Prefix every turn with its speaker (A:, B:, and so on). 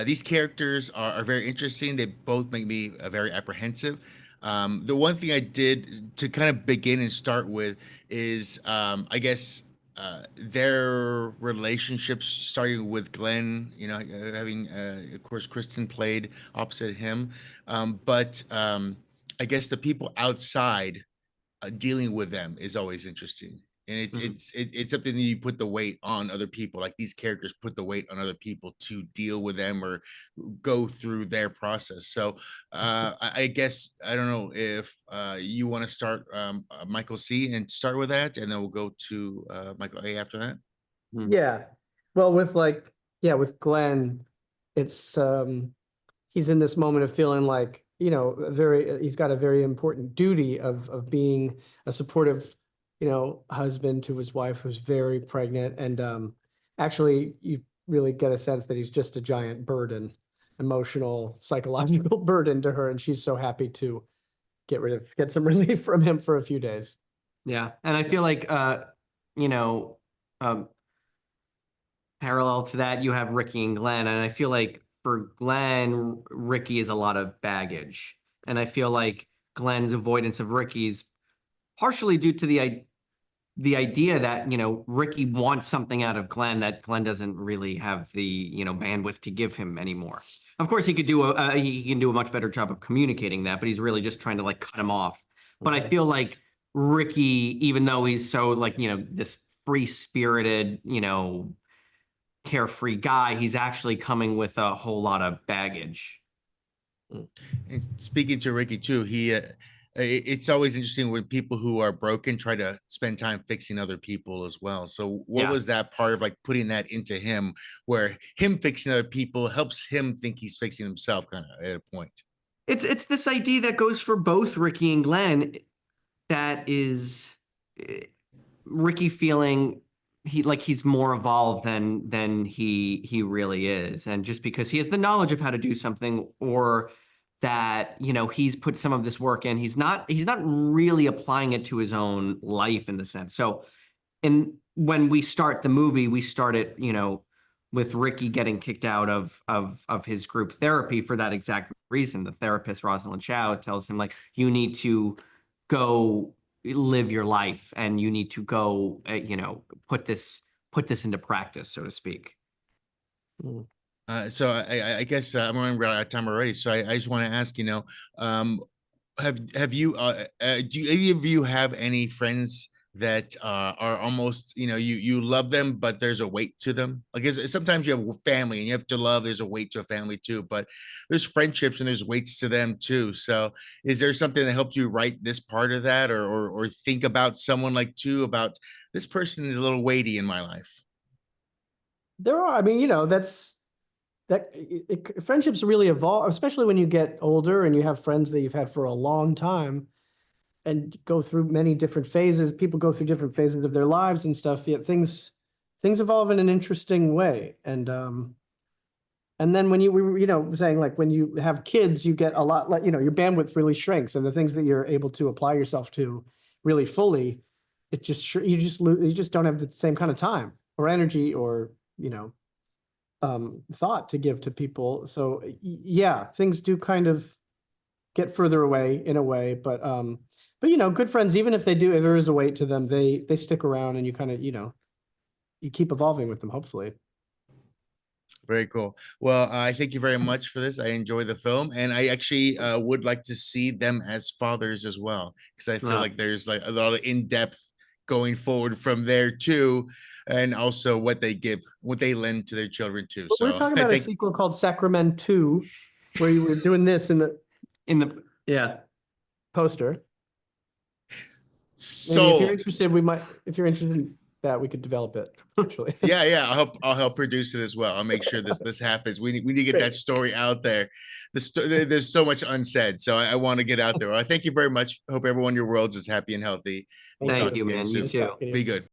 A: these characters are very interesting. They both make me very apprehensive. The one thing I did to kind of begin and start with is, I guess, their relationships, starting with Glenn, having, of course, Kristen played opposite him. But I guess the people outside dealing with them is always interesting. And it's something that you put the weight on other people. Like these characters put the weight on other people to deal with them or go through their process. So I guess I don't know if you want to start Michael C and start with that, and then we'll go to Michael A after that.
B: Yeah. Well, with Glenn, it's he's in this moment of feeling like, he's got a very important duty of being a supportive, husband to his wife who's very pregnant. And actually, you really get a sense that he's just a giant burden, emotional, psychological burden to her. And she's so happy to get some relief from him for a few days.
C: Yeah. And I feel like, parallel to that, you have Rickey and Glenn. And I feel like for Glenn, Rickey is a lot of baggage. And I feel like Glenn's avoidance of Rickey's partially due to the idea that, Rickey wants something out of Glenn that Glenn doesn't really have the, bandwidth to give him anymore. Of course, he can do a much better job of communicating that, but he's really just trying to like cut him off. But I feel like Rickey, even though he's so like, this free-spirited, carefree guy, he's actually coming with a whole lot of baggage.
A: And speaking to Rickey too, it's always interesting when people who are broken try to spend time fixing other people as well. So what was that part of like putting that into him, where him fixing other people helps him think he's fixing himself kind of at a point?
C: It's this idea that goes for both Rickey and Glenn, that is Rickey feeling he's more evolved than he really is. And just because he has the knowledge of how to do something, or that, he's put some of this work in, he's not really applying it to his own life in the sense. So when we start the movie, we start it, with Rickey getting kicked out of his group therapy for that exact reason. The therapist, Rosalind Chow, tells him, like, you need to go live your life, and you need to go, put this into practice, so to speak.
A: So I guess I'm running out of time already. So I just want to ask, have you do any of you have any friends that are almost, you love them, but there's a weight to them? Like, sometimes you have family and you have to love, there's a weight to a family too, but there's friendships and there's weights to them too. So is there something that helped you write this part of that, or think about someone like about this person is a little weighty in my life?
B: There are, friendships really evolve, especially when you get older and you have friends that you've had for a long time and go through many different phases. People go through different phases of their lives and stuff. Yet things evolve in an interesting way. And then when saying, like, when you have kids, you get a lot, like, your bandwidth really shrinks, and the things that you're able to apply yourself to really fully, you just don't have the same kind of time or energy or, thought to give to people. So yeah, things do kind of get further away in a way, but good friends, even if there is a weight to them, they stick around, and you kind of, you keep evolving with them, hopefully.
A: Very cool. Well, I thank you very much for this. I enjoy the film, and I actually would like to see them as fathers as well, because I feel like there's like a lot of in-depth going forward from there too, and also what they lend to their children too.
B: Well,
A: so
B: we're talking about a sequel called Sacramento, where you were doing this in the poster.
A: So
B: maybe if you're interested in that, we could develop it actually.
A: yeah, I'll help produce it as well. I'll make sure this happens. We need to get that story out there. There's so much unsaid, so I want to get out there. Well, I thank you very much. Hope everyone in your worlds is happy and healthy.
C: Thank you, man. You too.
A: Be good.